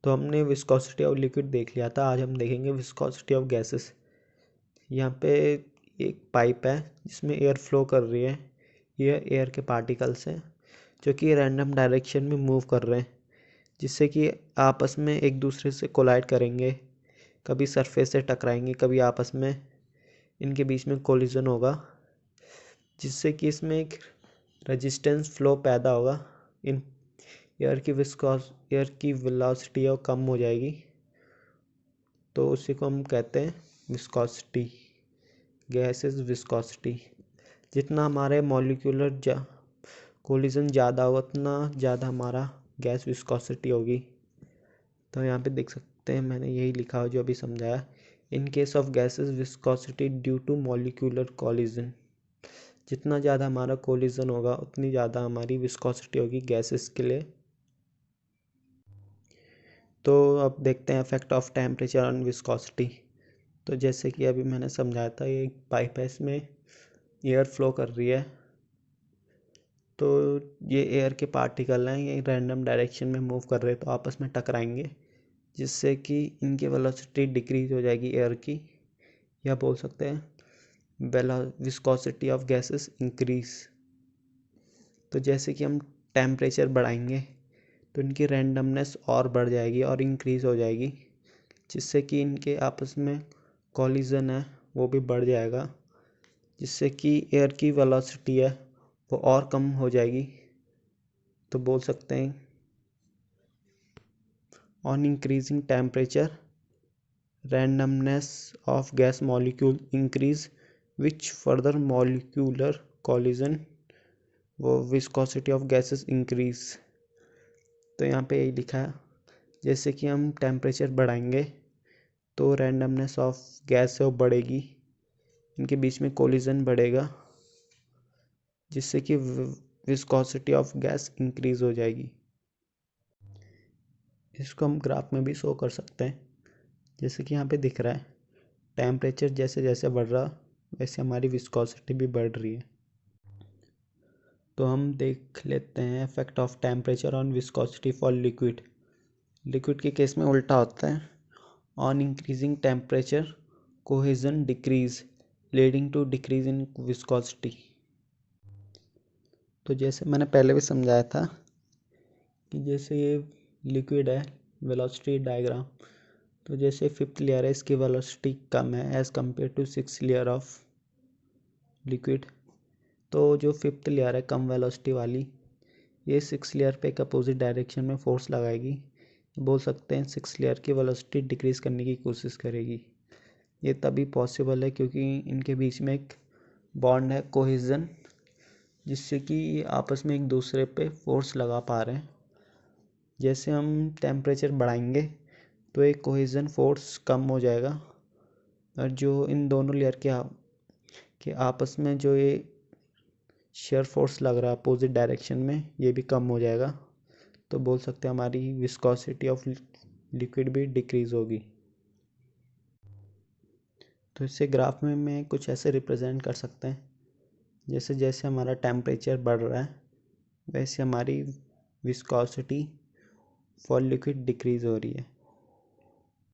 तो हमने viscosity of liquid देख लिया था, आज हम देखेंगे विस्कोसिटी ऑफ गैसेस। यहाँ पे एक पाइप है जिसमें एयर फ्लो कर रही है। ये एयर के पार्टिकल्स हैं जो कि रैंडम डायरेक्शन में मूव कर रहे हैं, जिससे कि आपस में एक दूसरे से कोलाइड करेंगे, कभी सरफेस से टकराएंगे, कभी आपस में इनके बीच में कोलिजन होगा, जिससे कि इसमें एक रेजिस्टेंस फ्लो पैदा होगा। इन एयर की वेलोसिटी और कम हो जाएगी, तो उसी को हम कहते हैं विस्कोसिटी, गैसेस विस्कोसिटी। जितना हमारे मॉलिक्यूलर कोलिजन ज़्यादा होगा उतना ज़्यादा हमारा गैस विस्कोसिटी होगी। तो यहाँ पे देख सकते हैं मैंने यही लिखा हो जो अभी समझाया। In case of gases viscosity due to molecular collision, जितना ज़्यादा हमारा कोलिजन होगा उतनी ज़्यादा हमारी विस्कोसिटी होगी गैसेस के लिए। तो अब देखते हैं effect of temperature on viscosity. तो जैसे कि अभी मैंने समझाया था, ये एक पाइप है, इसमें एयर फ्लो कर रही है। तो ये एयर के पार्टिकल हैं, ये रैंडम डायरेक्शन में मूव कर रहे हैं, तो आपस में टकराएंगे, जिससे कि इनकी वेलोसिटी डिक्रीज हो जाएगी एयर की, या बोल सकते हैं विस्कोसिटी ऑफ गैसेस इंक्रीज। तो जैसे कि हम टेम्परेचर बढ़ाएंगे तो इनकी रैंडमनेस और बढ़ जाएगी और इंक्रीज हो जाएगी, जिससे कि इनके आपस में कोलिजन है वो भी बढ़ जाएगा, जिससे कि एयर की वेलोसिटी है वो और कम हो जाएगी। तो बोल सकते हैं on increasing temperature randomness of gas molecule increase which further molecular collision वो viscosity of gases increase। तो यहाँ पे यही लिखा है, जैसे कि हम टेम्परेचर बढ़ाएंगे तो रैंडमनेस ऑफ गैस है वो बढ़ेगी, इनके बीच में कोलिजन बढ़ेगा, जिससे कि विस्कोसिटी ऑफ गैस इंक्रीज हो जाएगी। इसको हम ग्राफ में भी शो कर सकते हैं, जैसे कि यहाँ पे दिख रहा है टेम्परेचर जैसे जैसे बढ़ रहा वैसे हमारी विस्कोसिटी भी बढ़ रही है। तो हम देख लेते हैं effect of temperature on viscosity for liquid. Liquid के केस में उल्टा होता है, on increasing temperature cohesion decrease leading to decrease in viscosity. तो जैसे मैंने पहले भी समझाया था कि जैसे ये लिक्विड है, वेलोसिटी डायग्राम, तो जैसे फिफ्थ लेयर है इसकी वेलोसिटी कम है as compare to six layer of liquid. तो जो फिफ्थ लेयर है कम वेलोसिटी वाली, ये सिक्स लेयर पे एक अपोजिट डायरेक्शन में फोर्स लगाएगी, बोल सकते हैं सिक्स लेयर की वेलोसिटी डिक्रीज करने की कोशिश करेगी। ये तभी पॉसिबल है क्योंकि इनके बीच में एक बॉन्ड है कोहेजन, जिससे कि ये आपस में एक दूसरे पे फोर्स लगा पा रहे हैं। जैसे हम टेम्परेचर बढ़ाएंगे तो एक कोहेजन फोर्स कम हो जाएगा, और जो इन दोनों लेयर के आपस में जो ये शेयर फोर्स लग रहा है अपोजिट डायरेक्शन में, ये भी कम हो जाएगा। तो बोल सकते हैं हमारी विस्कोसिटी ऑफ लिक्विड भी डिक्रीज होगी। तो इससे ग्राफ में मैं कुछ ऐसे रिप्रेजेंट कर सकते हैं, जैसे जैसे हमारा टेम्परेचर बढ़ रहा है वैसे हमारी विस्कोसिटी फॉर लिक्विड डिक्रीज हो रही है।